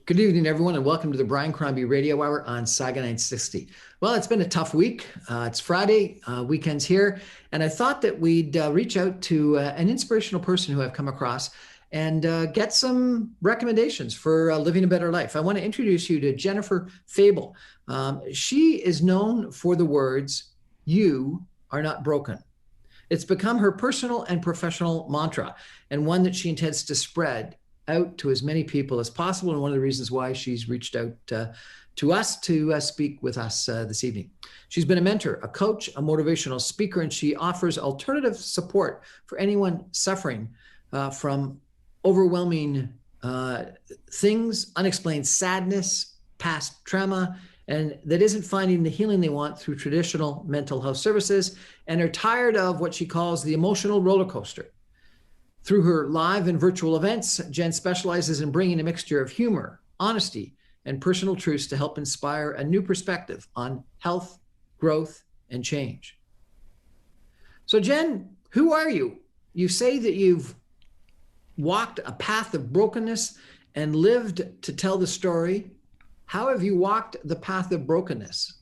Good evening, everyone, and welcome to the Briancrombie Radio Hour on Saga 960. Well, it's been a tough week. It's Friday, weekend's here, and I thought that we'd reach out to an inspirational person who I've come across and get some recommendations for living a better life. I want to introduce you to Jennifer Febel. She is known for the words, "You are not broken." It's become her personal and professional mantra, and one that she intends to spread out to as many people as possible, and one of the reasons why she's reached out to us to speak with us this evening. She's been a mentor, a coach, a motivational speaker, and she offers alternative support for anyone suffering from overwhelming things, unexplained sadness, past trauma, and that isn't finding the healing they want through traditional mental health services, and are tired of what she calls the emotional roller coaster. Through her live and virtual events, Jen specializes in bringing a mixture of humor, honesty, and personal truths to help inspire a new perspective on health, growth, and change. So Jen, who are you? You say that you've walked a path of brokenness and lived to tell the story. How have you walked the path of brokenness?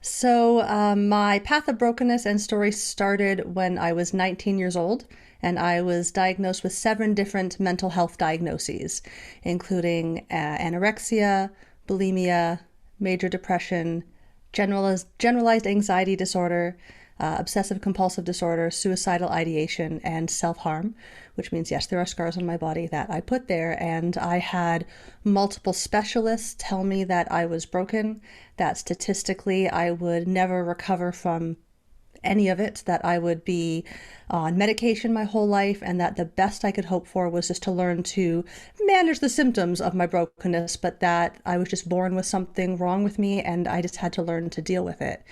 So, my path of brokenness and story started when I was 19 years old, and I was diagnosed with 7 different mental health diagnoses, including anorexia, bulimia, major depression, generalized anxiety disorder, obsessive compulsive disorder, suicidal ideation, and self-harm, which means, yes, there are scars on my body that I put there. And I had multiple specialists tell me that I was broken, that statistically I would never recover from any of it, that I would be on medication my whole life, and that the best I could hope for was just to learn to manage the symptoms of my brokenness, but that I was just born with something wrong with me and I just had to learn to deal with it.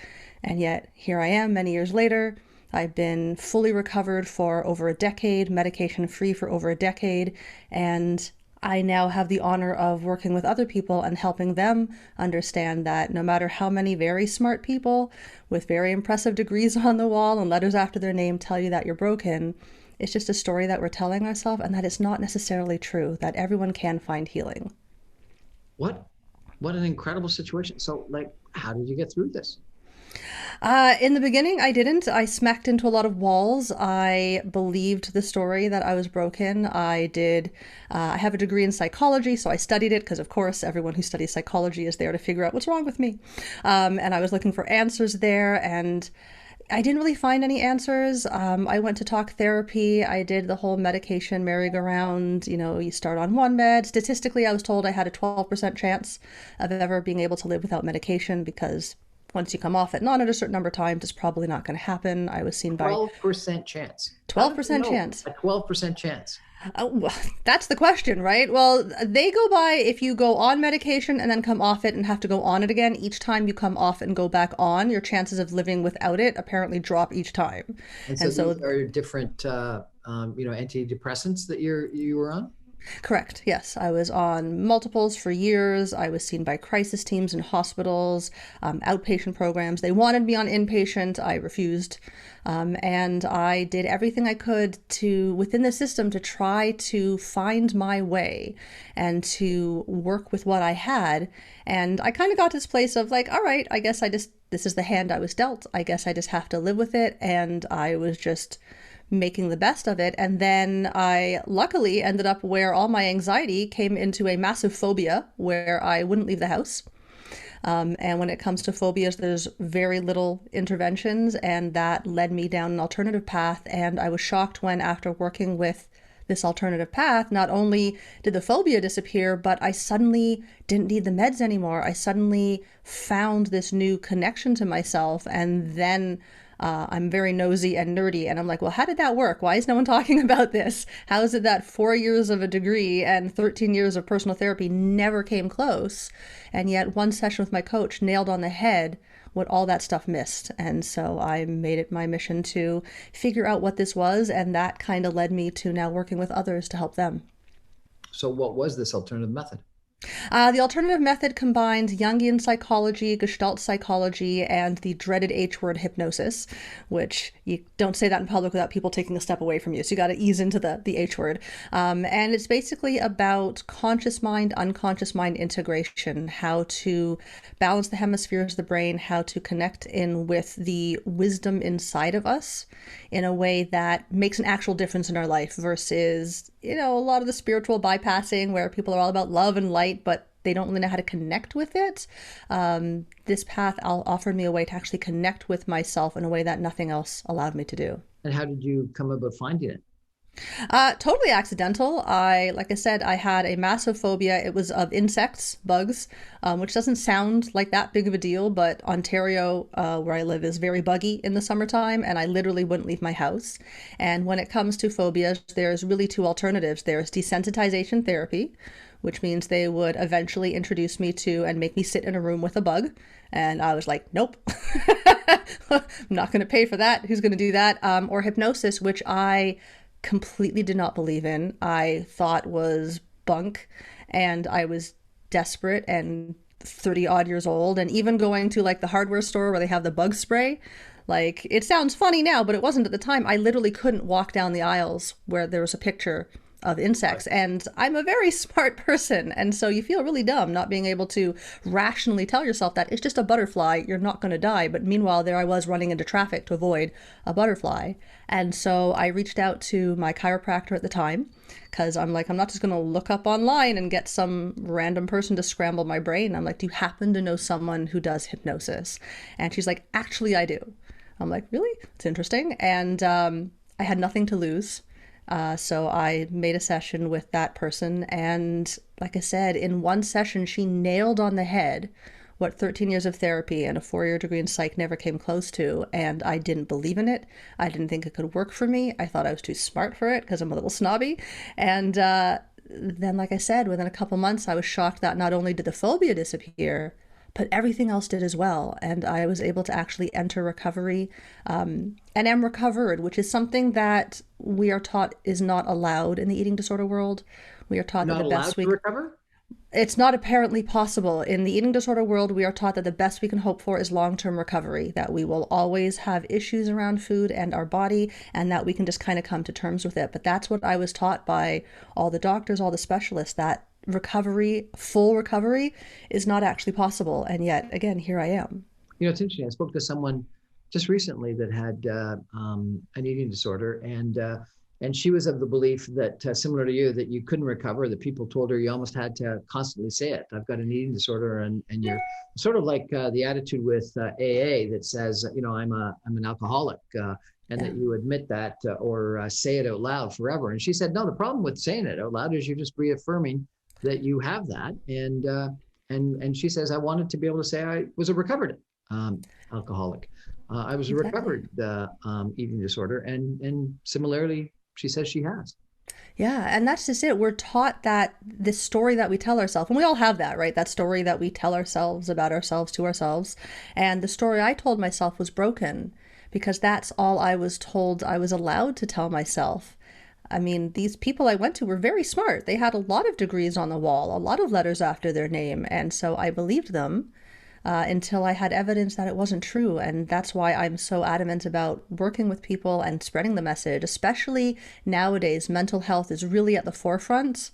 And yet here I am many years later. I've been fully recovered for over a decade, medication free for over a decade, and I now have the honor of working with other people and helping them understand that no matter how many very smart people with very impressive degrees on the wall and letters after their name tell you that you're broken, it's just a story that we're telling ourselves, and that it's not necessarily true, that everyone can find healing. What an incredible situation. So, how did you get through this? In the beginning, I didn't. I smacked into a lot of walls. I believed the story that I was broken. I did. I have a degree in psychology, so I studied it because, of course, everyone who studies psychology is there to figure out what's wrong with me. And I was looking for answers there, and I didn't really find any answers. I went to talk therapy. I did the whole medication merry-go-round. You know, you start on one med. Statistically, I was told I had a 12% chance of ever being able to live without medication because once you come off it, not at a certain number of times, it's probably not going to happen. I was seen by 12% chance. 12% chance. A 12% chance. Well, that's the question, right? Well, they go by if you go on medication and then come off it and have to go on it again. Each time you come off and go back on, your chances of living without it apparently drop each time. And so these are different, antidepressants that you were on? Correct. Yes. I was on multiples for years. I was seen by crisis teams in hospitals, outpatient programs. They wanted me on inpatient. I refused. And I did everything I could within the system, to try to find my way and to work with what I had. And I kind of got to this place of all right, I guess this is the hand I was dealt. I guess I just have to live with it. And I was just making the best of it. And then I luckily ended up where all my anxiety came into a massive phobia where I wouldn't leave the house. And when it comes to phobias, there's very little interventions, and that led me down an alternative path. And I was shocked when, after working with this alternative path, not only did the phobia disappear, but I suddenly didn't need the meds anymore. I suddenly found this new connection to myself, and then I'm very nosy and nerdy, and I'm like, well, how did that work? Why is no one talking about this? How is it that 4 years of a degree and 13 years of personal therapy never came close? And yet one session with my coach nailed on the head what all that stuff missed. And so I made it my mission to figure out what this was, and that kind of led me to now working with others to help them. So what was this alternative method? The alternative method combines Jungian psychology, Gestalt psychology, and the dreaded H word hypnosis, which you don't say that in public without people taking a step away from you. So you got to ease into the H word. And it's basically about conscious mind, unconscious mind integration, how to balance the hemispheres of the brain, how to connect in with the wisdom inside of us in a way that makes an actual difference in our life versus, a lot of the spiritual bypassing where people are all about love and light, but they don't really know how to connect with it. This path offered me a way to actually connect with myself in a way that nothing else allowed me to do. And how did you come about finding it? Totally accidental. Like I said, I had a massive phobia. It was of insects, bugs, which doesn't sound like that big of a deal, but Ontario, where I live, is very buggy in the summertime, and I literally wouldn't leave my house. And when it comes to phobias, there's really two alternatives. There's desensitization therapy, which means they would eventually introduce me to and make me sit in a room with a bug. And I was like, nope, I'm not going to pay for that. Who's going to do that? Or hypnosis, which I completely did not believe in. I thought was bunk, and I was desperate and 30 odd years old, and even going to like the hardware store where they have the bug spray. Like, it sounds funny now, but it wasn't at the time. I literally couldn't walk down the aisles where there was a picture of insects. And I'm a very smart person. And so you feel really dumb not being able to rationally tell yourself that it's just a butterfly, you're not going to die. But meanwhile, there I was running into traffic to avoid a butterfly. And so I reached out to my chiropractor at the time because I'm like, I'm not just going to look up online and get some random person to scramble my brain. I'm like, do you happen to know someone who does hypnosis? And she's like, actually, I do. I'm like, really? It's interesting. And I had nothing to lose. So I made a session with that person, and like I said, in one session, she nailed on the head what 13 years of therapy and a 4-year degree in psych never came close to, and I didn't believe in it. I didn't think it could work for me. I thought I was too smart for it because I'm a little snobby. And then, like I said, within a couple months, I was shocked that not only did the phobia disappear, but everything else did as well. And I was able to actually enter recovery and am recovered, which is something that we are taught is not allowed in the eating disorder world. We are taught that Not the allowed best to recover? it's not apparently possible. In the eating disorder world, we are taught that the best we can hope for is long-term recovery, that we will always have issues around food and our body, and that we can just kind of come to terms with it. But that's what I was taught by all the doctors, all the specialists, that recovery, full recovery, is not actually possible. And yet, again, here I am. It's interesting. I spoke to someone just recently that had an eating disorder, and she was of the belief that, similar to you, that you couldn't recover. That people told her you almost had to constantly say it. I've got an eating disorder, and you're sort of like the attitude with AA that says, I'm an alcoholic, and that you admit that or say it out loud forever. And she said, no, the problem with saying it out loud is you're just reaffirming that you have that. And she says, I wanted to be able to say I was a recovered alcoholic. I was a Exactly. recovered eating disorder, and similarly, she says she has. Yeah, and that's just it. We're taught that this story that we tell ourselves, and we all have that, right? That story that we tell ourselves about ourselves to ourselves. And the story I told myself was broken because that's all I was told I was allowed to tell myself. I mean, these people I went to were very smart. They had a lot of degrees on the wall, a lot of letters after their name, and so I believed them until I had evidence that it wasn't true. And that's why I'm so adamant about working with people and spreading the message, especially nowadays. Mental health is really at the forefront,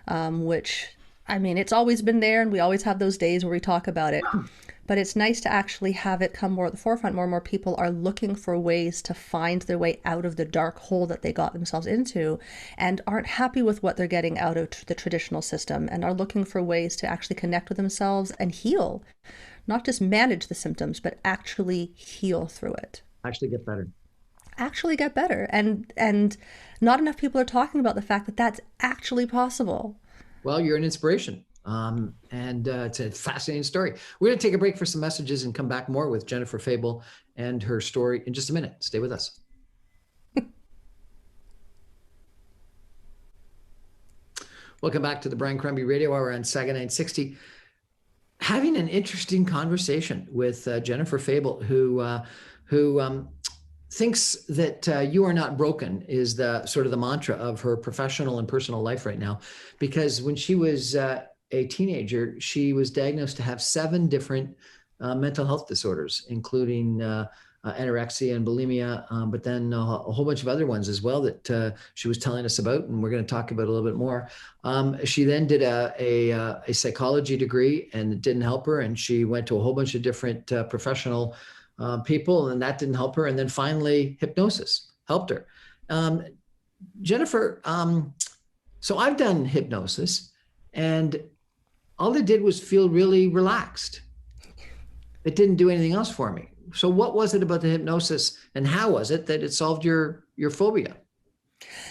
which, I mean, it's always been there, and we always have those days where we talk about it. But it's nice to actually have it come more at the forefront. More and more people are looking for ways to find their way out of the dark hole that they got themselves into and aren't happy with what they're getting out of the traditional system and are looking for ways to actually connect with themselves and heal. Not just manage the symptoms, but actually heal through it. Actually get better. Actually get better. And not enough people are talking about the fact that that's actually possible. Well, you're an inspiration. And it's a fascinating story. We're going to take a break for some messages and come back more with Jennifer Febel and her story in just a minute. Stay with us. Welcome back to the Brian Crombie Radio Hour on Saga 960. Having an interesting conversation with Jennifer Febel, who thinks that you are not broken is the sort of the mantra of her professional and personal life right now. Because when she was a teenager, she was diagnosed to have 7 different mental health disorders, including anorexia and bulimia, but then a whole bunch of other ones as well that she was telling us about, and we're going to talk about a little bit more. She then did a psychology degree, and it didn't help her, and she went to a whole bunch of different professional people, and that didn't help her. And then finally, hypnosis helped her. Jennifer, so I've done hypnosis, and all it did was feel really relaxed. It didn't do anything else for me. So what was it about the hypnosis, and how was it that it solved your phobia?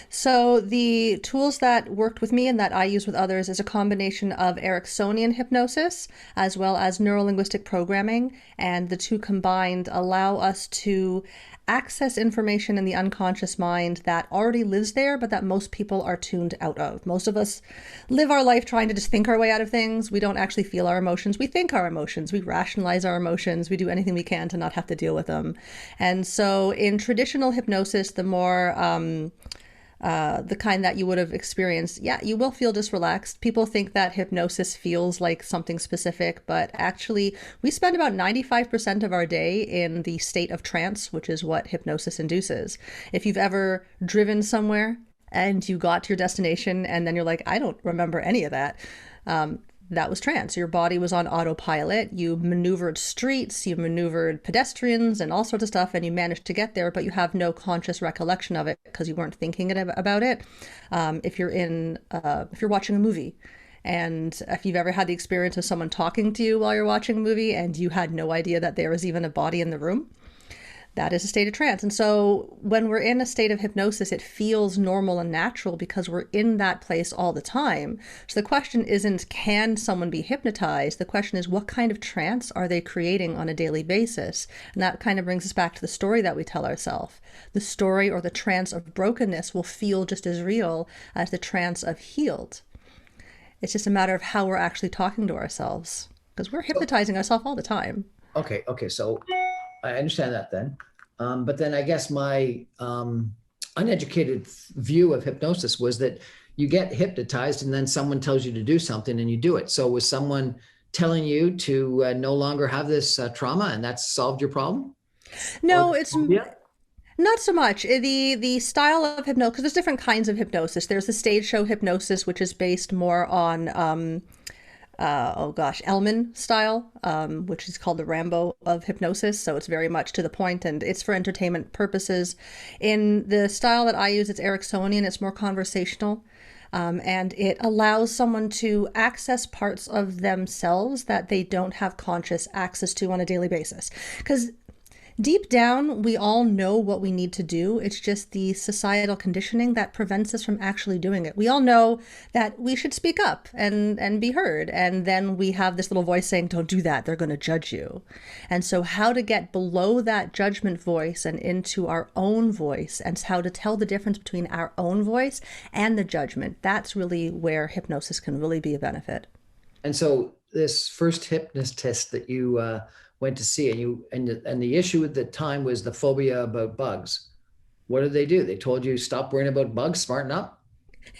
So the tools that worked with me and that I use with others is a combination of Ericksonian hypnosis as well as neurolinguistic programming, and the two combined allow us to access information in the unconscious mind that already lives there, but that most people are tuned out of. Most of us live our life trying to just think our way out of things. We don't actually feel our emotions. We think our emotions. We rationalize our emotions. We do anything we can to not have to deal with them. And so in traditional hypnosis, the more the kind that you would have experienced, yeah, you will feel just relaxed. People think that hypnosis feels like something specific, but actually we spend about 95% of our day in the state of trance, which is what hypnosis induces. If you've ever driven somewhere and you got to your destination and then you're like, I don't remember any of that. That was trance. Your body was on autopilot. You maneuvered streets, you maneuvered pedestrians and all sorts of stuff, and you managed to get there, but you have no conscious recollection of it because you weren't thinking about it. If you're watching a movie, and if you've ever had the experience of someone talking to you while you're watching a movie and you had no idea that there was even a body in the room, that is a state of trance. And so when we're in a state of hypnosis, it feels normal and natural because we're in that place all the time. So the question isn't, can someone be hypnotized? The question is, what kind of trance are they creating on a daily basis? And that kind of brings us back to the story that we tell ourselves. The story or the trance of brokenness will feel just as real as the trance of healed. It's just a matter of how we're actually talking to ourselves, because we're hypnotizing ourselves all the time. Okay. So I understand that then. But then I guess my uneducated view of hypnosis was that you get hypnotized and then someone tells you to do something and you do it. So was someone telling you to no longer have this trauma, and that's solved your problem? Or No, it's phobia? not so much. The style of hypnosis, because there's different kinds of hypnosis. There's the stage show hypnosis, which is based more on Elman style, which is called the Rambo of hypnosis. So it's very much to the point and it's for entertainment purposes. In the style that I use, it's Ericksonian. It's more conversational. And it allows someone to access parts of themselves that they don't have conscious access to on a daily basis. Because deep down, we all know what we need to do. It's just the societal conditioning that prevents us from actually doing it. We all know that we should speak up and be heard. And then we have this little voice saying, don't do that. They're going to judge you. And so how to get below that judgment voice and into our own voice, and how to tell the difference between our own voice and the judgment. That's really where hypnosis can really be a benefit. And so this first hypnotist that you went to see, and the issue at the time was the phobia about bugs. What did they do? They told you stop worrying about bugs, smarten up.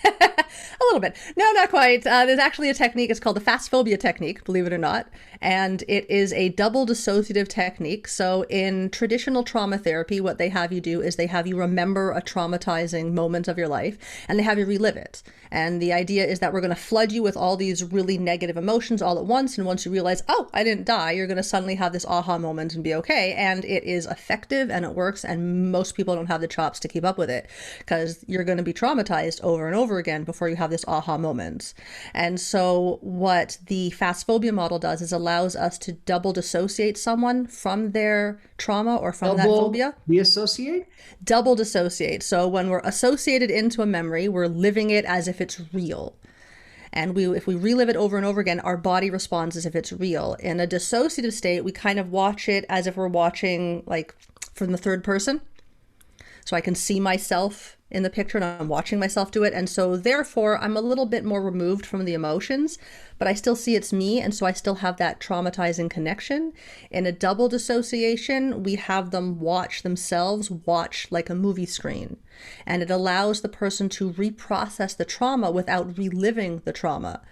A little bit. No, not quite. There's actually a technique. It's called the fast phobia technique, believe it or not. And it is a double dissociative technique. So in traditional trauma therapy, what they have you do is they have you remember a traumatizing moment of your life and they have you relive it. And the idea is that we're going to flood you with all these really negative emotions all at once. And once you realize, oh, I didn't die, you're going to suddenly have this aha moment and be okay. And it is effective and it works. And most people don't have the chops to keep up with it because you're going to be traumatized over and over again before you have this aha moment. And so what the fast phobia model does is allows us to double dissociate someone from their trauma or from that phobia. Deassociate? Double dissociate. So when we're associated into a memory, we're living it as if it's real. And if we relive it over and over again, our body responds as if it's real. In a dissociative state, we kind of watch it as if we're watching like from the third person. So I can see myself in the picture and I'm watching myself do it. And so therefore I'm a little bit more removed from the emotions, but I still see it's me. And so I still have that traumatizing connection. In a double dissociation, we have them watch themselves watch like a movie screen. And it allows the person to reprocess the trauma without reliving the trauma.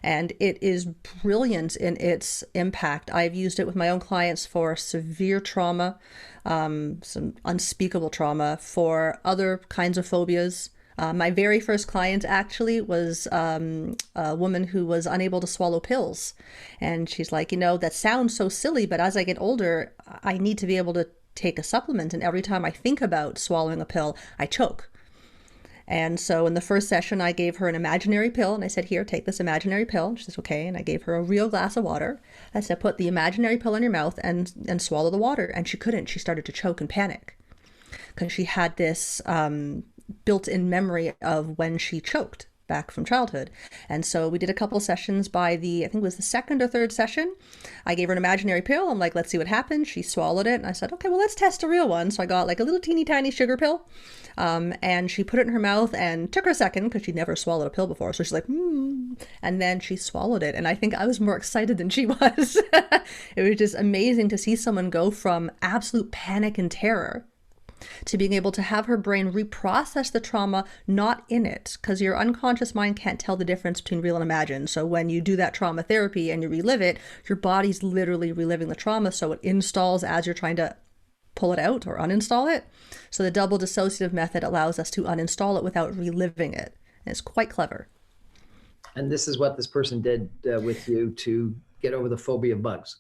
and it is brilliant in its impact. I've used it with my own clients for severe trauma, some unspeakable trauma, for other kinds of phobias. My very first client actually was a woman who was unable to swallow pills. And she's like, that sounds so silly, but as I get older, I need to be able to take a supplement. And every time I think about swallowing a pill, I choke. And so in the first session, I gave her an imaginary pill and I said, here, take this imaginary pill. And she says, okay. And I gave her a real glass of water. I said, put the imaginary pill in your mouth and swallow the water. And she couldn't. She started to choke and panic because she had this built-in memory of when she choked back from childhood. And so we did a couple of sessions. By I think it was the second or third session, I gave her an imaginary pill. I'm like, let's see what happens. She swallowed it. And I said, okay, well, let's test a real one. So I got like a little teeny tiny sugar pill. And she put it in her mouth and took her a second because she'd never swallowed a pill before. So she's like, and then she swallowed it. And I think I was more excited than she was. It was just amazing to see someone go from absolute panic and terror to being able to have her brain reprocess the trauma, not in it, because your unconscious mind can't tell the difference between real and imagined. So when you do that trauma therapy and you relive it, your body's literally reliving the trauma. So it installs as you're trying to pull it out or uninstall it. So the double dissociative method allows us to uninstall it without reliving it. And it's quite clever. And this is what this person did with you to get over the phobia of bugs.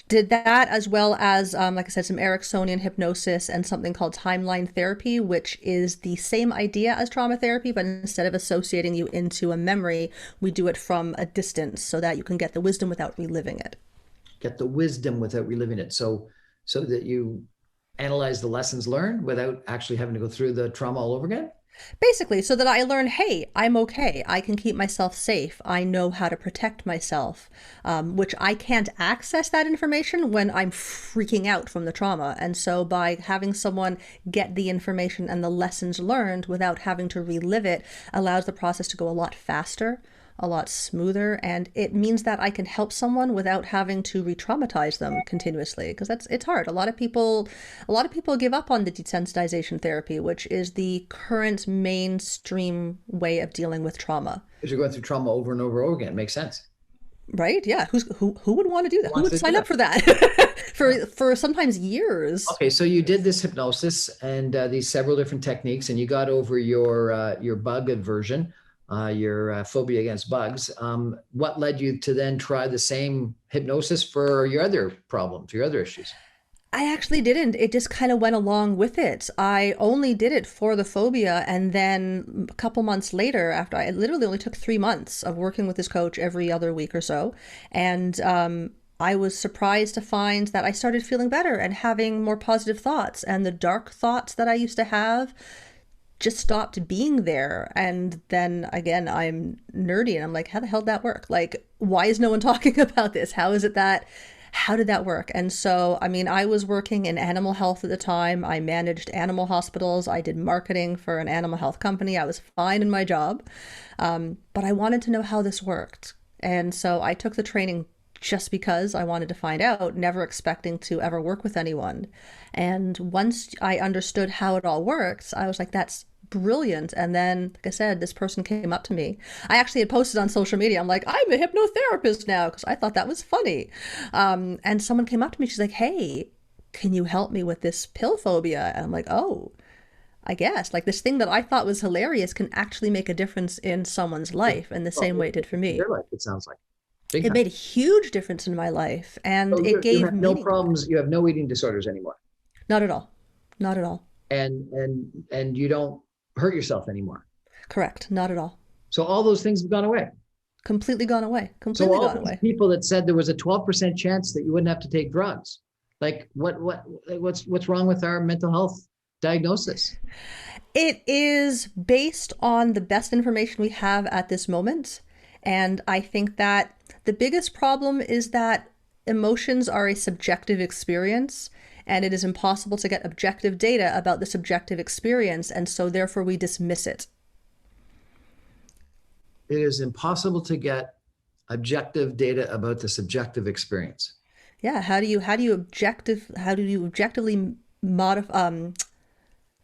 Did that, as well as, like I said, some Ericksonian hypnosis and something called timeline therapy, which is the same idea as trauma therapy, but instead of associating you into a memory, we do it from a distance so that you can get the wisdom without reliving it. Get the wisdom without reliving it. So that you analyze the lessons learned without actually having to go through the trauma all over again? Basically, so that I learn, hey, I'm okay. I can keep myself safe. I know how to protect myself, which I can't access that information when I'm freaking out from the trauma. And so by having someone get the information and the lessons learned without having to relive it allows the process to go a lot faster, a lot smoother, and it means that I can help someone without having to re-traumatize them continuously, because it's hard. A lot of people give up on the desensitization therapy, which is the current mainstream way of dealing with trauma. Because you're going through trauma over and over again. It makes sense. Right? Yeah. Who would want to do that? Who would sign up for that? for sometimes years. Okay, so you did this hypnosis and these several different techniques, and you got over your bug aversion. Your phobia against bugs. What led you to then try the same hypnosis for your other problems, your other issues? I actually didn't. It just kind of went along with it. I only did it for the phobia. And then a couple months later, after I literally only took 3 months of working with this coach every other week or so. And I was surprised to find that I started feeling better and having more positive thoughts. And the dark thoughts that I used to have just stopped being there. And then again, I'm nerdy and I'm like, how the hell did that work? Like, why is no one talking about this? How did that work? And so, I mean, I was working in animal health at the time. I managed animal hospitals. I did marketing for an animal health company. I was fine in my job. But I wanted to know how this worked. And so I took the training just because I wanted to find out, never expecting to ever work with anyone. And once I understood how it all works, I was like, that's brilliant. And then, like I said, this person came up to me. I actually had posted on social media. I'm like, I'm a hypnotherapist now, because I thought that was funny. And someone came up to me. She's like, hey, can you help me with this pill phobia? And I'm like, oh, I guess. Like, this thing that I thought was hilarious can actually make a difference in someone's life in the same way it did for me. Your life, it sounds like. It made a huge difference in my life, and So it gave you have no meaning. problems. You have no eating disorders anymore, Not at all. Not at all. and you don't hurt yourself anymore. Correct. Not at all. So all those things have gone away. Completely gone away. So Completely all gone these away. people that said there was a 12% chance that you wouldn't have to take drugs, like what's wrong with our mental health diagnosis? It is based on the best information we have at this moment. And I think that the biggest problem is that emotions are a subjective experience, and it is impossible to get objective data about the subjective experience. And so therefore we dismiss it. It is impossible to get objective data about the subjective experience. Yeah. How do you objectively modify,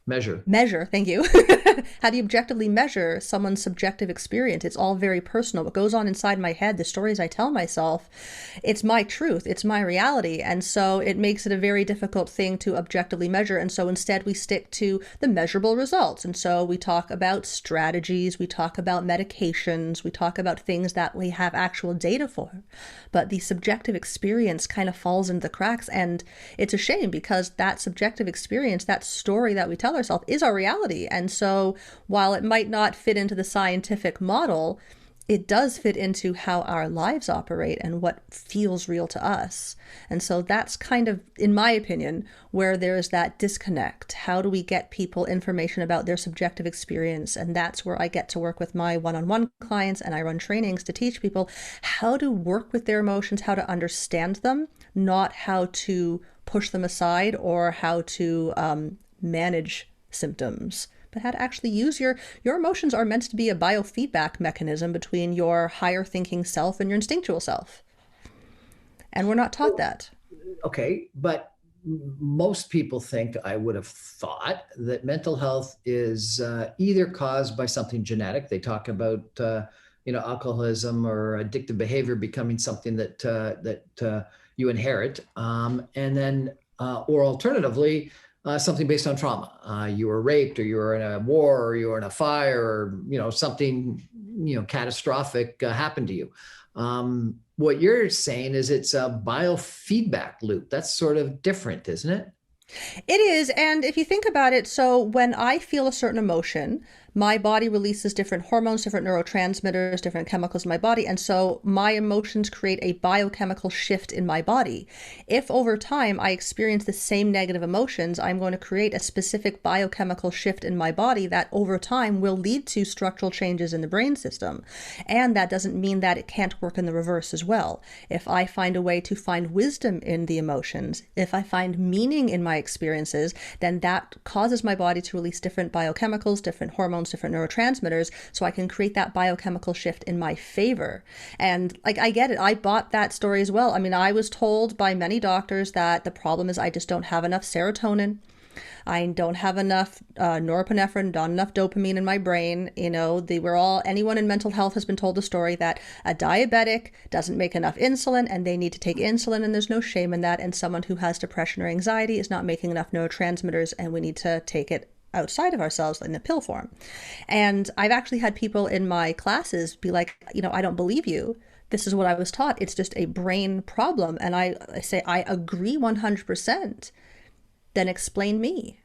Measure. Measure, thank you. How do you objectively measure someone's subjective experience? It's all very personal. What goes on inside my head, the stories I tell myself, it's my truth, it's my reality. And so it makes it a very difficult thing to objectively measure. And so instead we stick to the measurable results. And so we talk about strategies, we talk about medications, we talk about things that we have actual data for. But the subjective experience kind of falls into the cracks. And it's a shame because that subjective experience, that story that we tell ourselves is our reality. And so while it might not fit into the scientific model, it does fit into how our lives operate and what feels real to us. And so that's kind of, in my opinion, where there's that disconnect. How do we get people information about their subjective experience? And that's where I get to work with my one-on-one clients, and I run trainings to teach people how to work with their emotions, how to understand them, not how to push them aside or how to manage symptoms, but how to actually use your emotions are meant to be a biofeedback mechanism between your higher thinking self and your instinctual self. And we're not taught that. Okay, but most people think, I would have thought, that mental health is either caused by something genetic. They talk about alcoholism or addictive behavior becoming something that you inherit, and then or alternatively, something based on trauma. You were raped, or you were in a war, or you were in a fire, or something catastrophic happened to you. What you're saying is it's a biofeedback loop. That's sort of different, isn't it? It is. And if you think about it, so when I feel a certain emotion, my body releases different hormones, different neurotransmitters, different chemicals in my body. And so my emotions create a biochemical shift in my body. If over time I experience the same negative emotions, I'm going to create a specific biochemical shift in my body that over time will lead to structural changes in the brain system. And that doesn't mean that it can't work in the reverse as well. If I find a way to find wisdom in the emotions, if I find meaning in my experiences, then that causes my body to release different biochemicals, different hormones, different neurotransmitters, so I can create that biochemical shift in my favor. And I get it. I bought that story as well. I mean, I was told by many doctors that the problem is I just don't have enough serotonin. I don't have enough norepinephrine, not enough dopamine in my brain. Anyone in mental health has been told the story that a diabetic doesn't make enough insulin and they need to take insulin, and there's no shame in that. And someone who has depression or anxiety is not making enough neurotransmitters and we need to take it outside of ourselves in the pill form. And I've actually had people in my classes be like, I don't believe you. This is what I was taught. It's just a brain problem. And I say, I agree 100%. Then explain me.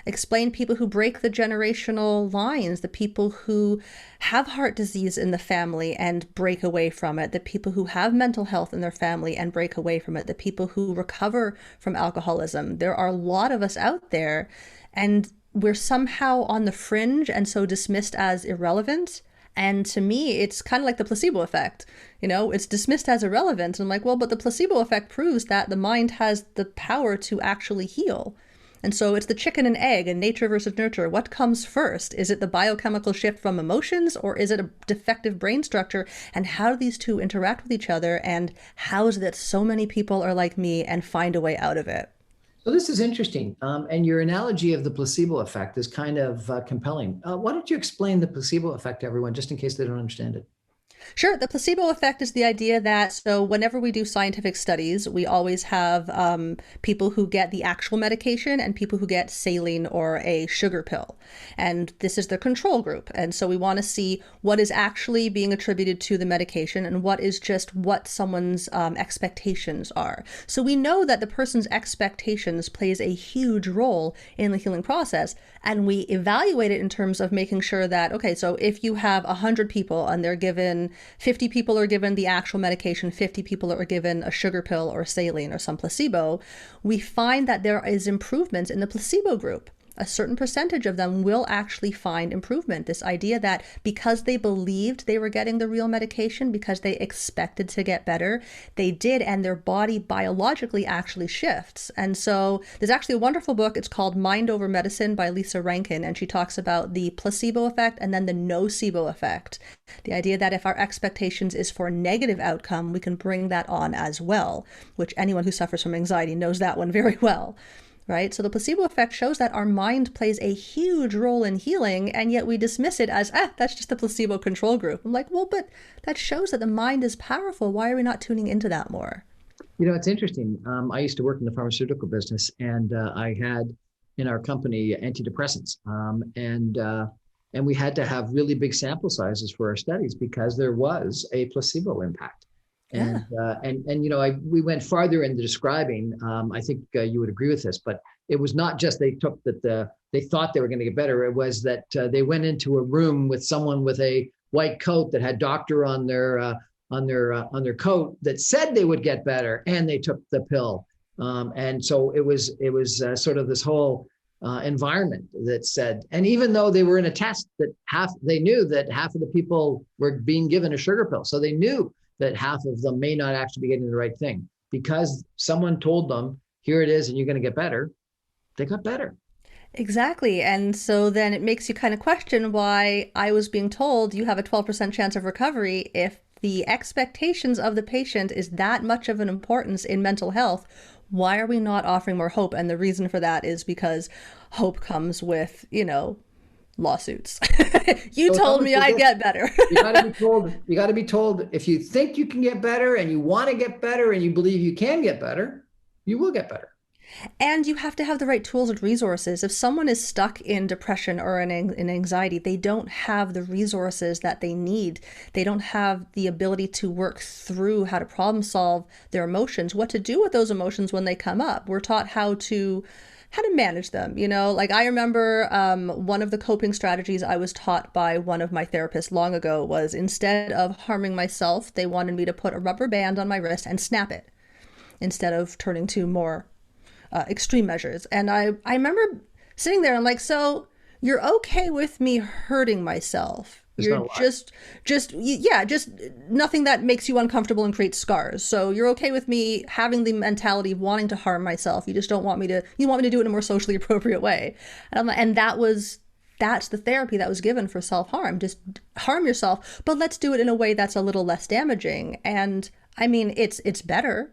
Explain people who break the generational lines, the people who have heart disease in the family and break away from it, the people who have mental health in their family and break away from it, the people who recover from alcoholism. There are a lot of us out there, and we're somehow on the fringe and so dismissed as irrelevant. And to me, it's kind of like the placebo effect. It's dismissed as irrelevant. And I'm like, well, but the placebo effect proves that the mind has the power to actually heal. And so it's the chicken and egg and nature versus nurture. What comes first? Is it the biochemical shift from emotions, or is it a defective brain structure? And how do these two interact with each other? And how is it that so many people are like me and find a way out of it? So this is interesting. And your analogy of the placebo effect is kind of compelling. Why don't you explain the placebo effect to everyone, just in case they don't understand it? Sure. The placebo effect is the idea that, so whenever we do scientific studies, we always have people who get the actual medication and people who get saline or a sugar pill. And this is the control group. And so we want to see what is actually being attributed to the medication and what is just what someone's expectations are. So we know that the person's expectations plays a huge role in the healing process. And we evaluate it in terms of making sure that, okay, so if you have 100 people and they're given 50 people are given the actual medication, 50 people are given a sugar pill or saline or some placebo, we find that there is improvements in the placebo group. A certain percentage of them will actually find improvement. This idea that because they believed they were getting the real medication, because they expected to get better, they did, and their body biologically actually shifts. And so there's actually a wonderful book. It's called Mind Over Medicine by Lisa Rankin, and she talks about the placebo effect and then the nocebo effect. The idea that if our expectations is for a negative outcome, we can bring that on as well, which anyone who suffers from anxiety knows that one very well. right? So the placebo effect shows that our mind plays a huge role in healing, and yet we dismiss it as, that's just the placebo control group. I'm like, well, but that shows that the mind is powerful. Why are we not tuning into that more? It's interesting. I used to work in the pharmaceutical business, and I had in our company antidepressants, and we had to have really big sample sizes for our studies because there was a placebo impact. Yeah. And we went farther into describing. I think you would agree with this, but it was not just they took they thought they were going to get better. It was that they went into a room with someone with a white coat that had doctor on their coat that said they would get better, and they took the pill. And so it was sort of this whole environment that said, and even though they were in a test that they knew that half of the people were being given a sugar pill, so they knew that half of them may not actually be getting the right thing because someone told them, here it is, and you're going to get better. They got better. Exactly. And so then it makes you kind of question why I was being told you have a 12% chance of recovery if the expectations of the patient is that much of an importance in mental health. Why are we not offering more hope? And the reason for that is because hope comes with, lawsuits. You So told me I'd get better. you got to be told. You got to be told if you think you can get better and you want to get better and you believe you can get better, you will get better. And you have to have the right tools and resources. If someone is stuck in depression or in anxiety, they don't have the resources that they need. They don't have the ability to work through how to problem solve their emotions, what to do with those emotions when they come up. We're taught how to manage them. Like I remember one of the coping strategies I was taught by one of my therapists long ago was, instead of harming myself, they wanted me to put a rubber band on my wrist and snap it instead of turning to more extreme measures. And I remember sitting there and like, so you're okay with me hurting myself. You're just nothing that makes you uncomfortable and creates scars. So you're okay with me having the mentality of wanting to harm myself. You just don't want me to, you want me to do it in a more socially appropriate way. And that's the therapy that was given for self-harm. Just harm yourself, but let's do it in a way that's a little less damaging. And I mean, it's better.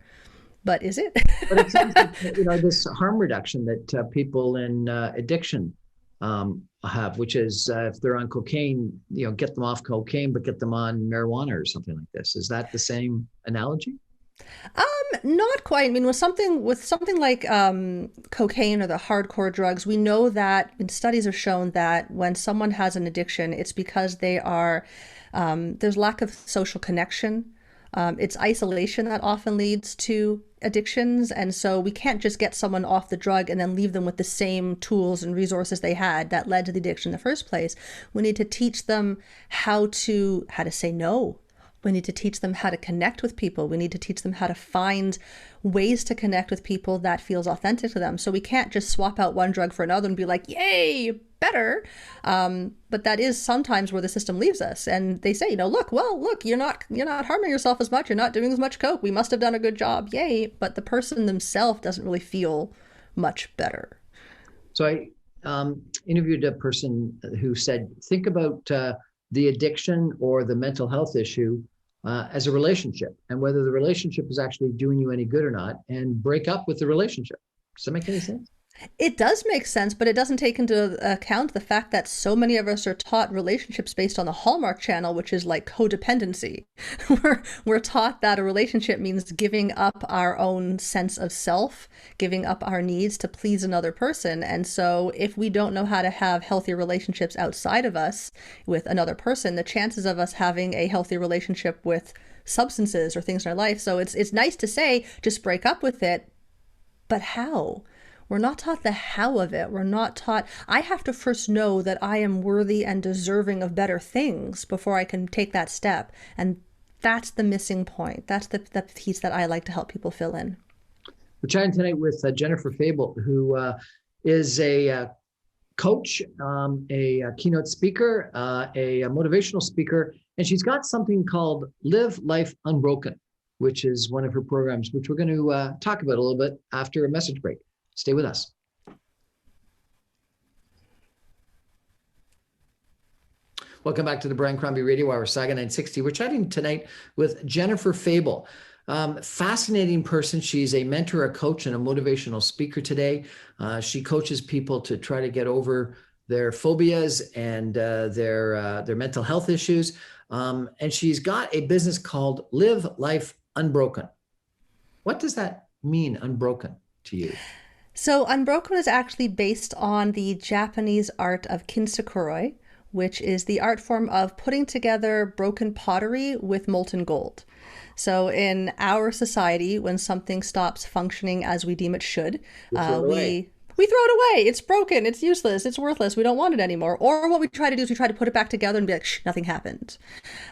But is it? But it seems that, this harm reduction that people in addiction have, which is if they're on cocaine, get them off cocaine, but get them on marijuana or something like this. Is that the same analogy? Not quite. I mean, with something like cocaine or the hardcore drugs, we know that, and studies have shown that when someone has an addiction, it's because they are there's lack of social connection. It's isolation that often leads to addictions. And so we can't just get someone off the drug and then leave them with the same tools and resources they had that led to the addiction in the first place. We need to teach them how to say no. We need to teach them how to connect with people. We need to teach them how to find ways to connect with people that feels authentic to them. So we can't just swap out one drug for another and be like, yay, better. But that is sometimes where the system leaves us. And they say, look, you're not harming yourself as much. You're not doing as much coke. We must have done a good job. Yay. But the person themselves doesn't really feel much better. So I interviewed a person who said, think about the addiction or the mental health issue as a relationship, and whether the relationship is actually doing you any good or not, and break up with the relationship. Does that make any sense? It does make sense, but it doesn't take into account the fact that so many of us are taught relationships based on the Hallmark Channel, which is like codependency. We're taught that a relationship means giving up our own sense of self, giving up our needs to please another person. And so if we don't know how to have healthy relationships outside of us with another person, the chances of us having a healthy relationship with substances or things in our life. So it's nice to say, just break up with it, but how? We're not taught the how of it. We're not taught, I have to first know that I am worthy and deserving of better things before I can take that step. And that's the missing point. That's the piece that I like to help people fill in. We're chatting tonight with Jennifer Febel, who is a coach, a keynote speaker, a motivational speaker, and she's got something called Live Life Unbroken, which is one of her programs, which we're going to talk about a little bit after a message break. Stay with us. Welcome back to the Brian Crombie Radio Hour, Saga 960. We're chatting tonight with Jennifer Febel. Fascinating person. She's a mentor, a coach, and a motivational speaker today. She coaches people to try to get over their phobias and their mental health issues. And she's got a business called Live Life Unbroken. What does that mean, unbroken, to you? So, Unbroken is actually based on the Japanese art of kintsukuroi, which is the art form of putting together broken pottery with molten gold. So, in our society, when something stops functioning as we deem it should, You throw it away. we throw it away. It's broken. It's useless. It's worthless. We don't want it anymore. Or what we try to do is we try to put it back together and be like, shh, nothing happened.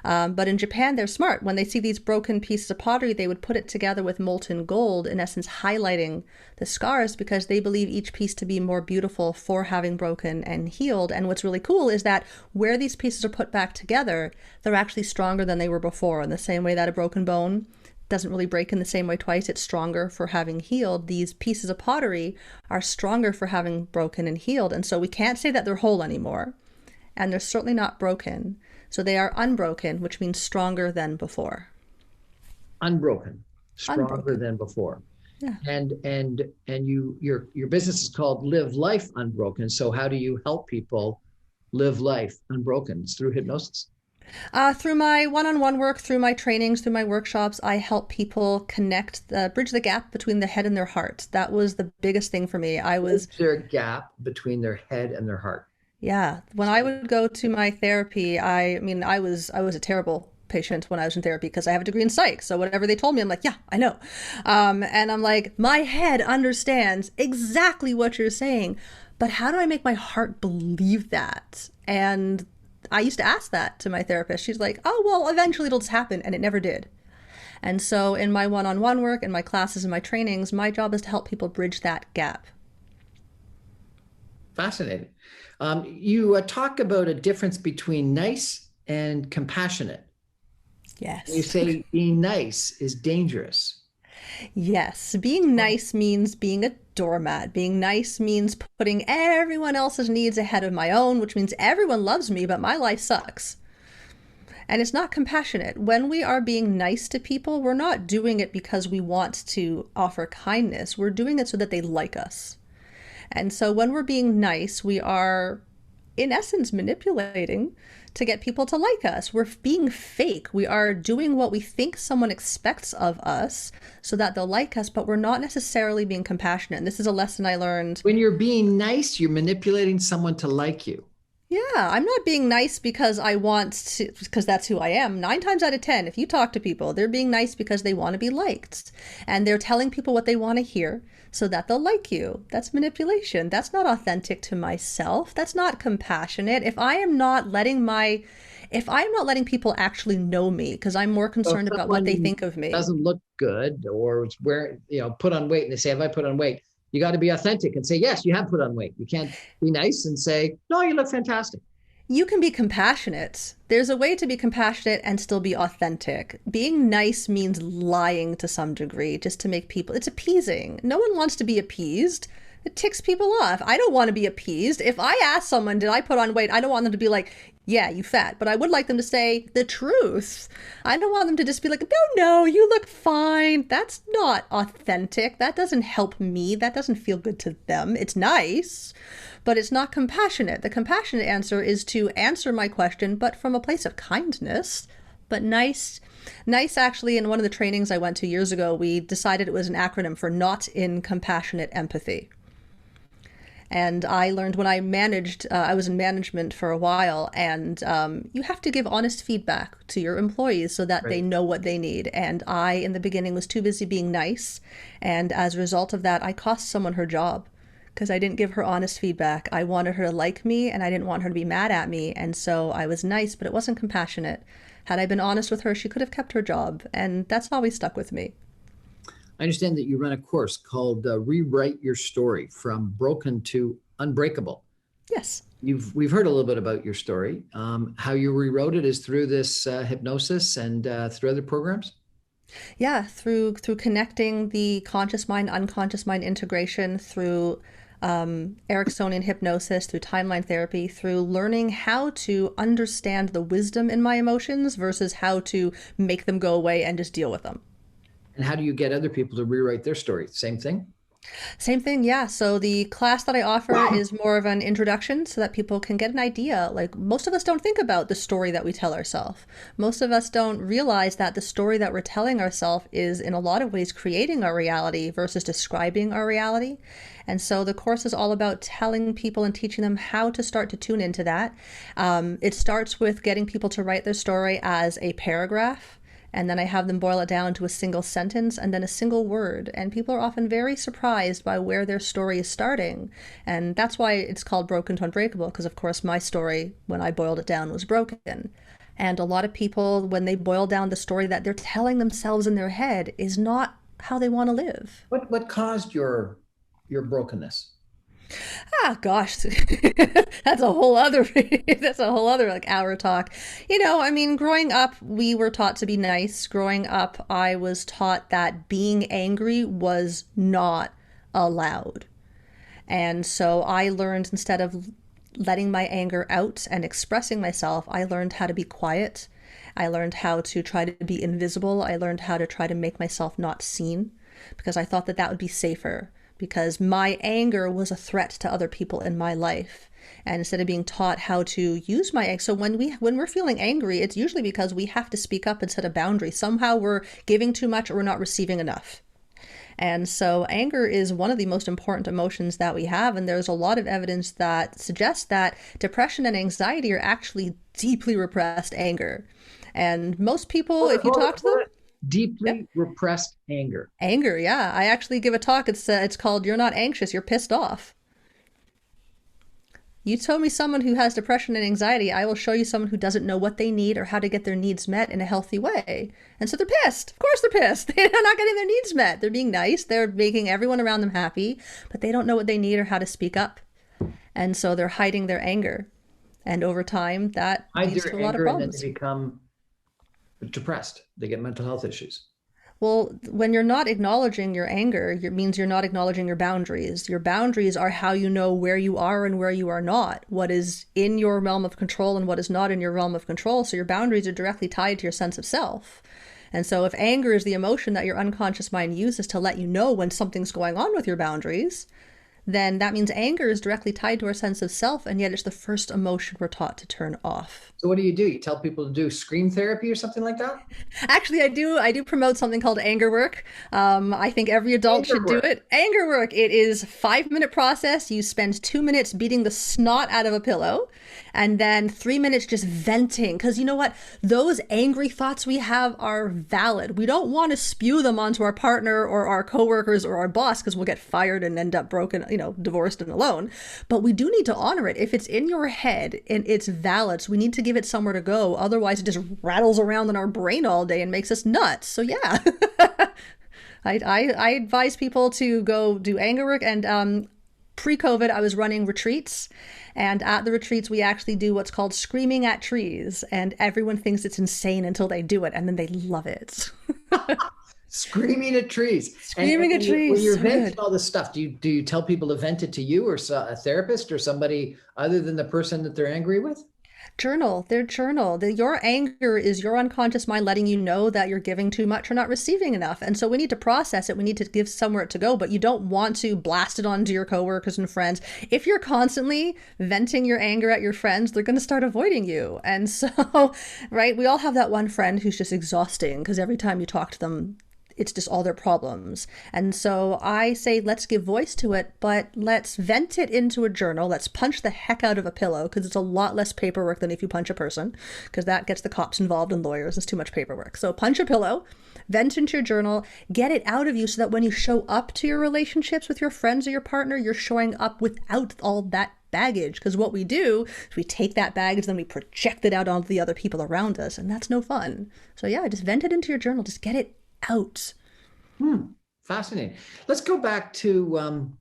But in Japan, they're smart. When they see these broken pieces of pottery, they would put it together with molten gold, in essence, highlighting the scars because they believe each piece to be more beautiful for having broken and healed. And what's really cool is that where these pieces are put back together, they're actually stronger than they were before. In the same way that a broken bone doesn't really break in the same way twice, it's stronger for having healed. These pieces of pottery are stronger for having broken and healed. And so we can't say that they're whole anymore. And they're certainly not broken. So they are unbroken, which means stronger than before. Unbroken, stronger Unbroken. than before. Yeah. And your business is called Live Life Unbroken. So how do you help people live life unbroken? It's through hypnosis. Through my one-on-one work, through my trainings, through my workshops, I help people bridge the gap between the head and their heart. That was the biggest thing for me. Is there a gap between their head and their heart? Yeah, when I would go to my therapy, I mean, I was a terrible patient when I was in therapy because I have a degree in psych. So whatever they told me, I'm like, yeah, I know. And I'm like, my head understands exactly what you're saying, but how do I make my heart believe that? And I used to ask that to my therapist. She's like, oh, well, eventually it'll just happen. And it never did. And so in my one-on-one work, in my classes, and my trainings, my job is to help people bridge that gap. Fascinating. You talk about a difference between nice and compassionate. You Yes. say being nice is dangerous. Yes, being nice means being a doormat. Being nice means putting everyone else's needs ahead of my own, which means everyone loves me, but my life sucks. And it's not compassionate. When we are being nice to people, we're not doing it because we want to offer kindness. We're doing it so that they like us. And so when we're being nice, we are, in essence, manipulating to get people to like us. We're being fake. We are doing what we think someone expects of us so that they'll like us, but we're not necessarily being compassionate. And this is a lesson I learned. When you're being nice, you're manipulating someone to like you. Yeah, I'm not being nice because I want to, because that's who I am. 9 times out of 10, if you talk to people, they're being nice because they want to be liked. And they're telling people what they want to hear so that they'll like you. That's manipulation. That's not authentic to myself. That's not compassionate. If I'm not letting people actually know me, because I'm more So if concerned about what they someone think of me. doesn't look good or it's where, put on weight and they say, have I put on weight? You got to be authentic and say, yes, you have put on weight. You can't be nice and say, no, you look fantastic. You can be compassionate. There's a way to be compassionate and still be authentic. Being nice means lying to some degree just to make people, it's appeasing. No one wants to be appeased. It ticks people off. I don't want to be appeased. If I ask someone, did I put on weight? I don't want them to be like, yeah, you fat. But I would like them to say the truth. I don't want them to just be like, no, you look fine. That's not authentic. That doesn't help me. That doesn't feel good to them. It's nice, but it's not compassionate. The compassionate answer is to answer my question, but from a place of kindness. But nice actually, in one of the trainings I went to years ago, we decided it was an acronym for not in compassionate empathy. And I learned when I was in management for a while, and you have to give honest feedback to your employees so that they Right. know what they need. And I, in the beginning, was too busy being nice. And as a result of that, I cost someone her job because I didn't give her honest feedback. I wanted her to like me, and I didn't want her to be mad at me. And so I was nice, but it wasn't compassionate. Had I been honest with her, she could have kept her job. And that's always stuck with me. I understand that you run a course called Rewrite Your Story from Broken to Unbreakable. Yes. We've heard a little bit about your story. How you rewrote it is through this hypnosis and through other programs. Yeah, through connecting the conscious mind, unconscious mind integration, through Ericksonian hypnosis, through timeline therapy, through learning how to understand the wisdom in my emotions versus how to make them go away and just deal with them. And how do you get other people to rewrite their story? Same thing? Same thing, yeah. So the class that I offer is more of an introduction so that people can get an idea. Like most of us don't think about the story that we tell ourselves. Most of us don't realize that the story that we're telling ourselves is in a lot of ways creating our reality versus describing our reality. And so the course is all about telling people and teaching them how to start to tune into that. It starts with getting people to write their story as a paragraph, and then I have them boil it down to a single sentence and then a single word. And people are often very surprised by where their story is starting. And that's why it's called Broken to Unbreakable, because of course my story, when I boiled it down, was broken. And a lot of people, when they boil down the story that they're telling themselves in their head, is not how they want to live. What caused your brokenness? Ah, gosh, that's a whole other that's a whole other like hour talk. I mean, growing up, we were taught to be nice. Growing up, I was taught that being angry was not allowed. And so I learned, instead of letting my anger out and expressing myself, I learned how to be quiet. I learned how to try to be invisible. I learned how to try to make myself not seen, because I thought that that would be safer, because my anger was a threat to other people in my life. And instead of being taught how to use my anger, so when we're feeling angry, it's usually because we have to speak up and set a boundary. Somehow we're giving too much or we're not receiving enough. And so anger is one of the most important emotions that we have. And there's a lot of evidence that suggests that depression and anxiety are actually deeply repressed anger. And most people, if you talk to them, yep. Deeply repressed anger. Anger, yeah. I actually give a talk. It's called "You're Not Anxious, You're Pissed Off." You tell me someone who has depression and anxiety, I will show you someone who doesn't know what they need or how to get their needs met in a healthy way. And so they're pissed. Of course they're pissed. They're not getting their needs met. They're being nice. They're making everyone around them happy, but they don't know what they need or how to speak up. And so they're hiding their anger. And over time, that Hide leads their to a lot of anger and then they problems. become depressed. They get mental health issues. Well, when you're not acknowledging your anger, it means you're not acknowledging your boundaries. Your boundaries are how you know where you are and where you are not, what is in your realm of control and what is not in your realm of control. So your boundaries are directly tied to your sense of self. And so if anger is the emotion that your unconscious mind uses to let you know when something's going on with your boundaries, then that means anger is directly tied to our sense of self, and yet it's the first emotion we're taught to turn off. So what do? You tell people to do scream therapy or something like that? Actually, I do promote something called anger work. I think every adult Anger should do work. it. Anger work. It is a 5-minute process. You spend 2 minutes beating the snot out of a pillow, and then 3 minutes just venting. Because you know what? Those angry thoughts we have are valid. We don't want to spew them onto our partner or our coworkers or our boss, because we'll get fired and end up broken, divorced and alone. But we do need to honor it. If it's in your head and it's valid, so we need to give it somewhere to go. Otherwise, it just rattles around in our brain all day and makes us nuts. So yeah, I advise people to go do anger work. And pre-COVID, I was running retreats. And at the retreats, we actually do what's called screaming at trees. And everyone thinks it's insane until they do it. And then they love it. Screaming at trees. Screaming at When trees. you're So venting good. all this stuff, do you tell people to vent it to you or a therapist or somebody other than the person that they're angry with? Journal, their journal. Your anger is your unconscious mind letting you know that you're giving too much or not receiving enough. And so we need to process it. We need to give somewhere to go, but you don't want to blast it onto your coworkers and friends. If you're constantly venting your anger at your friends, they're going to start avoiding you. And so, right, we all have that one friend who's just exhausting because every time you talk to them, it's just all their problems. And so I say, let's give voice to it, but let's vent it into a journal. Let's punch the heck out of a pillow, because it's a lot less paperwork than if you punch a person, because that gets the cops involved and lawyers. It's too much paperwork. So punch a pillow, vent into your journal, get it out of you so that when you show up to your relationships with your friends or your partner, you're showing up without all that baggage. Because what we do is we take that baggage, then we project it out onto the other people around us, and that's no fun. So yeah, just vent it into your journal. Just get it out. Fascinating. Let's go back to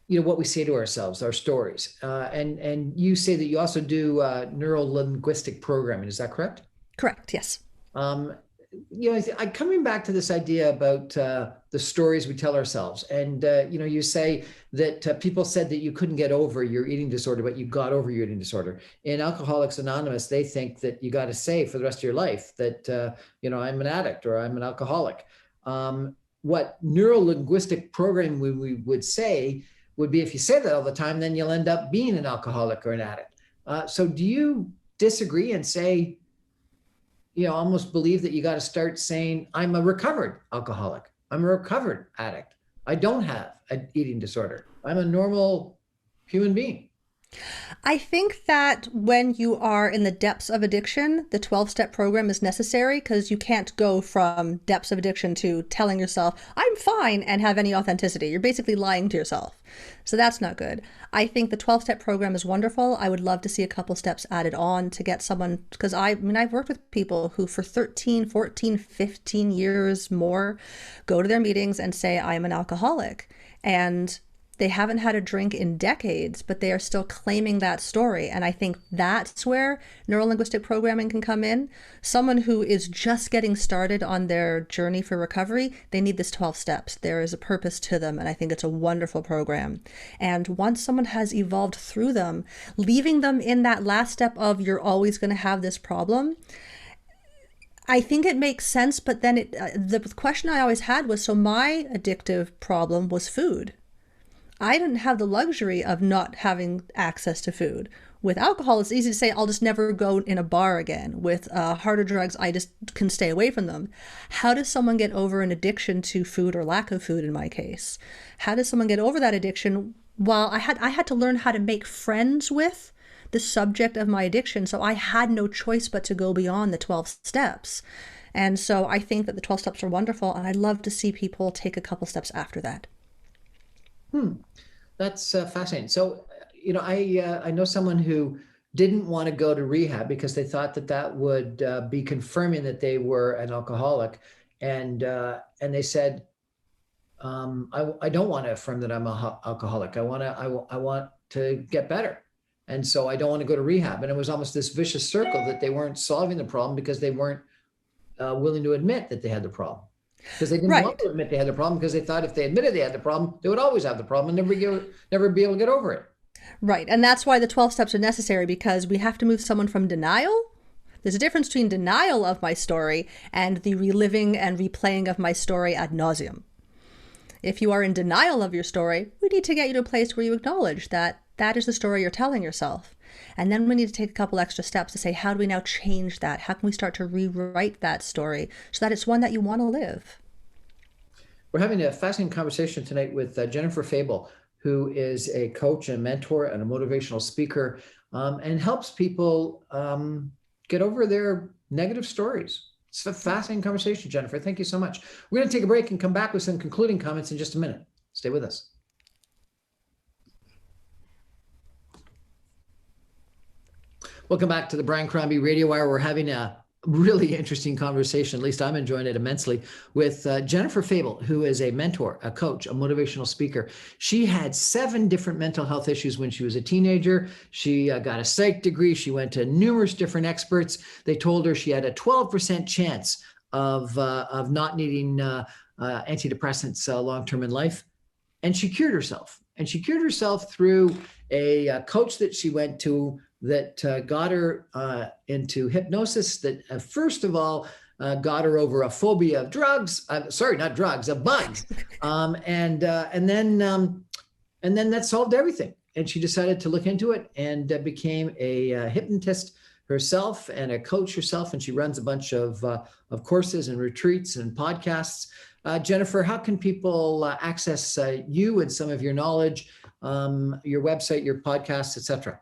what we say to ourselves, our stories. And you say that you also do neuro linguistic programming. Is that correct? Correct. Yes. Um, coming back to this idea about the stories we tell ourselves, and you say that people said that you couldn't get over your eating disorder, but you got over your eating disorder. In Alcoholics Anonymous, they think that you got to say for the rest of your life that I'm an addict or I'm an alcoholic. What neuro-linguistic programming we would say would be, if you say that all the time, then you'll end up being an alcoholic or an addict. So do you disagree and say, almost believe that you got to start saying, I'm a recovered alcoholic. I'm a recovered addict. I don't have an eating disorder. I'm a normal human being. I think that when you are in the depths of addiction, the 12-step program is necessary because you can't go from depths of addiction to telling yourself, I'm fine, and have any authenticity. You're basically lying to yourself. So that's not good. I think the 12-step program is wonderful. I would love to see a couple steps added on to get someone, because I've worked with people who for 13, 14, 15 years more go to their meetings and say, I'm an alcoholic. And they haven't had a drink in decades, but they are still claiming that story. And I think that's where neuro-linguistic programming can come in. Someone who is just getting started on their journey for recovery, they need this 12 steps. There is a purpose to them, and I think it's a wonderful program. And once someone has evolved through them, leaving them in that last step of you're always going to have this problem, I think it makes sense. But then the question I always had was, so my addictive problem was food. I didn't have the luxury of not having access to food. With alcohol, it's easy to say, I'll just never go in a bar again. With harder drugs, I just can stay away from them. How does someone get over an addiction to food, or lack of food in my case? How does someone get over that addiction? Well, I had to learn how to make friends with the subject of my addiction, so I had no choice but to go beyond the 12 steps. And so I think that the 12 steps are wonderful, and I'd love to see people take a couple steps after that. That's fascinating. So, I know someone who didn't want to go to rehab because they thought that would be confirming that they were an alcoholic, and they said, I don't want to affirm that I'm an alcoholic. I want to get better, and so I don't want to go to rehab. And it was almost this vicious circle that they weren't solving the problem because they weren't willing to admit that they had the problem. Because they didn't want to admit they had the problem, because they thought if they admitted they had the problem, they would always have the problem and never be able to get over it. Right. And that's why the 12 steps are necessary, because we have to move someone from denial. There's a difference between denial of my story and the reliving and replaying of my story ad nauseum. If you are in denial of your story, we need to get you to a place where you acknowledge that that is the story you're telling yourself. And then we need to take a couple extra steps to say, how do we now change that? How can we start to rewrite that story so that it's one that you want to live? We're having a fascinating conversation tonight with Jennifer Febel, who is a coach and mentor and a motivational speaker, and helps people get over their negative stories. It's a fascinating conversation, Jennifer. Thank you so much. We're going to take a break and come back with some concluding comments in just a minute. Stay with us. Welcome back to the Brian Crombie Radio Hour. We're having a really interesting conversation, at least I'm enjoying it immensely, with Jennifer Febel, who is a mentor, a coach, a motivational speaker. She had 7 different mental health issues when she was a teenager. She got a psych degree. She went to numerous different experts. They told her she had a 12% chance of not needing antidepressants long-term in life. And she cured herself. And she cured herself through a coach that she went to that got her into hypnosis, that first of all got her over a phobia of drugs. Sorry, not drugs, of bugs. And then that solved everything. And she decided to look into it and became a hypnotist herself and a coach herself. And she runs a bunch of courses and retreats and podcasts. Jennifer, how can people access you and some of your knowledge, your website, your podcasts, etc.?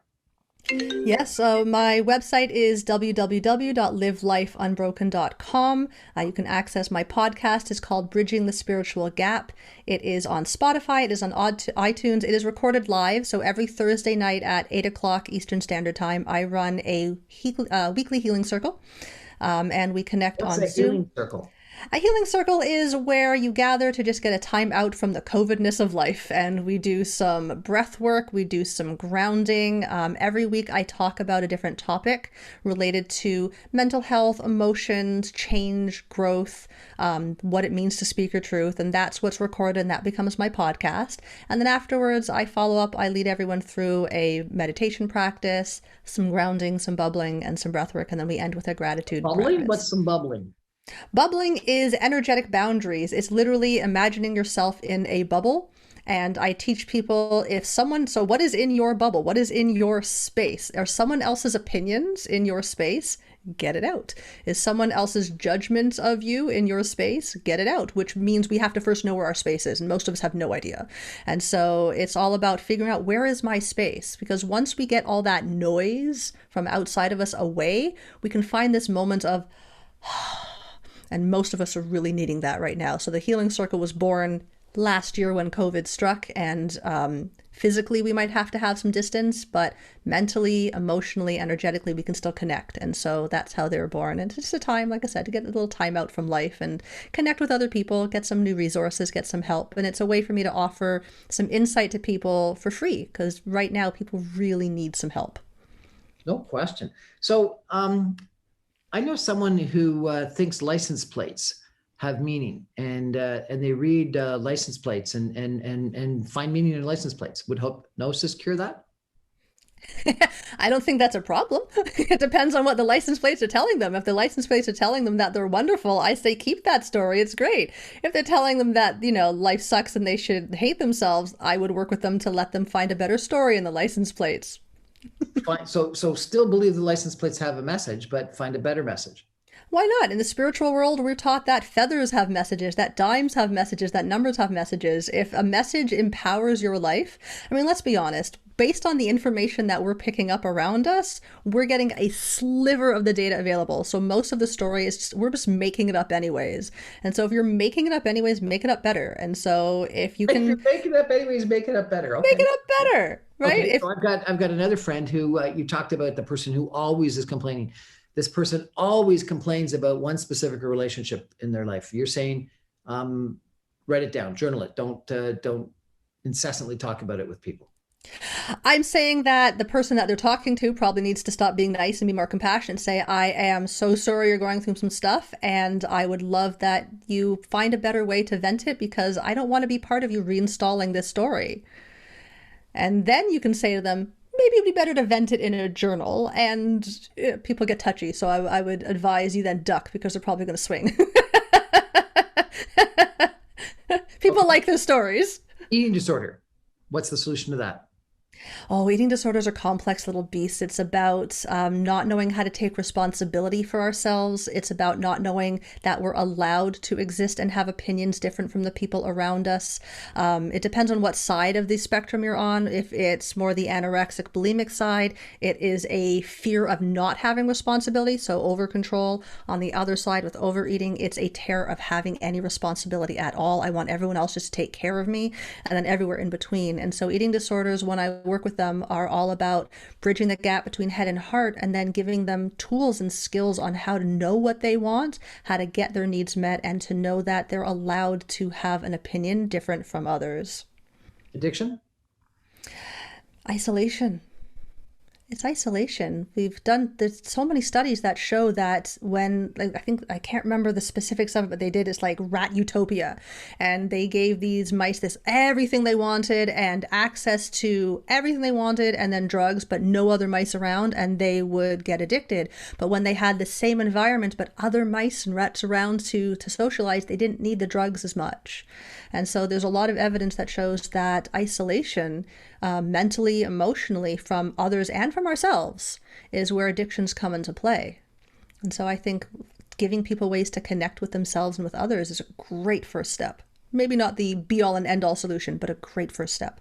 Yes, so my website is www.livelifeunbroken.com. You can access my podcast. It's called Bridging the Spiritual Gap. It is on Spotify. It is on iTunes. It is recorded live. So every Thursday night at 8 o'clock Eastern Standard Time, I run a weekly healing circle. And we connect on Zoom. What's a healing circle? A healing circle is where you gather to just get a time out from the COVIDness of life. And we do some breath work, we do some grounding. Every week I talk about a different topic related to mental health, emotions, change, growth, what it means to speak your truth. And that's what's recorded, and that becomes my podcast. And then afterwards, I follow up, I lead everyone through a meditation practice, some grounding, some bubbling, and some breath work. And then we end with a gratitude Bubbling? practice. What's some bubbling? Bubbling is energetic boundaries. It's literally imagining yourself in a bubble. And I teach people, so what is in your bubble? What is in your space? Are someone else's opinions in your space? Get it out. Is someone else's judgment of you in your space? Get it out, which means we have to first know where our space is. And most of us have no idea. And so it's all about figuring out, where is my space? Because once we get all that noise from outside of us away, we can find this moment of, and most of us are really needing that right now. So the Healing Circle was born last year when COVID struck, and physically we might have to have some distance, but mentally, emotionally, energetically, we can still connect. And so that's how they were born. And it's just a time, like I said, to get a little time out from life and connect with other people, get some new resources, get some help. And it's a way for me to offer some insight to people for free, because right now people really need some help. No question. So I know someone who thinks license plates have meaning, and they read license plates and find meaning in license plates. Would hypnosis cure that? I don't think that's a problem. It depends on what the license plates are telling them. If the license plates are telling them that they're wonderful, I say keep that story. It's great. If they're telling them that, life sucks and they should hate themselves, I would work with them to let them find a better story in the license plates. Fine. So still believe the license plates have a message, but find a better message. Why not? In the spiritual world, we're taught that feathers have messages, that dimes have messages, that numbers have messages. If a message empowers your life, I mean, let's be honest, based on the information that we're picking up around us, we're getting a sliver of the data available. So most of the story is we're just making it up anyways. And so if you're making it up anyways, make it up better. And so if you can... If you're making it up anyways, make it up better. Okay. Make it up better, right? Okay, so I've got another friend who you talked about, the person who always is complaining. This person always complains about one specific relationship in their life. You're saying, write it down, journal it. Don't incessantly talk about it with people. I'm saying that the person that they're talking to probably needs to stop being nice and be more compassionate. Say, I am so sorry you're going through some stuff, and I would love that you find a better way to vent it, because I don't want to be part of you reinstalling this story. And then you can say to them, maybe it'd be better to vent it in a journal, and people get touchy. So I would advise you then duck, because they're probably going to swing. People like their stories. Eating disorder. What's the solution to that? Oh, eating disorders are complex little beasts. It's about not knowing how to take responsibility for ourselves. It's about not knowing that we're allowed to exist and have opinions different from the people around us. It depends on what side of the spectrum you're on. If it's more the anorexic bulimic side, it is a fear of not having responsibility, so over control. On the other side with overeating, it's a terror of having any responsibility at all. I want everyone else just to take care of me, and then everywhere in between. And so eating disorders, when I work with them, are all about bridging the gap between head and heart, and then giving them tools and skills on how to know what they want, how to get their needs met, and to know that they're allowed to have an opinion different from others. Addiction? Isolation. It's isolation. There's so many studies that show that when, like, I can't remember the specifics of it, but they did, it's like rat utopia. And they gave these mice everything they wanted and access to everything they wanted, and then drugs, but no other mice around, and they would get addicted. But when they had the same environment, but other mice and rats around to socialize, they didn't need the drugs as much. And so there's a lot of evidence that shows that isolation, mentally, emotionally, from others and from ourselves, is where addictions come into play. And so I think giving people ways to connect with themselves and with others is a great first step. Maybe not the be-all and end-all solution, but a great first step.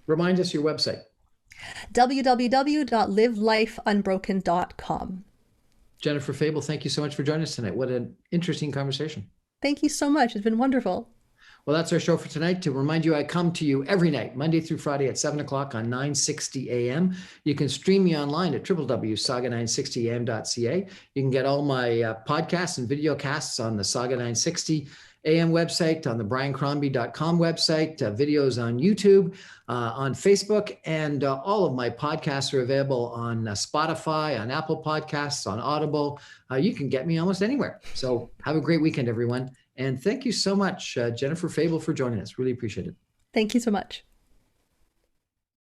Remind us your website. www.livelifeunbroken.com. Jennifer Fable, thank you so much for joining us tonight. What an interesting conversation. Thank you so much. It's been wonderful. Well, that's our show for tonight. To remind you, I come to you every night, Monday through Friday at 7 o'clock on 960 AM. You can stream me online at www.saga960am.ca. You can get all my podcasts and video casts on the Saga 960 AM website, on the briancrombie.com website, videos on YouTube, on Facebook, and all of my podcasts are available on Spotify, on Apple Podcasts, on Audible. You can get me almost anywhere. So have a great weekend, everyone. And thank you so much, Jennifer Fable, for joining us. Really appreciate it. Thank you so much.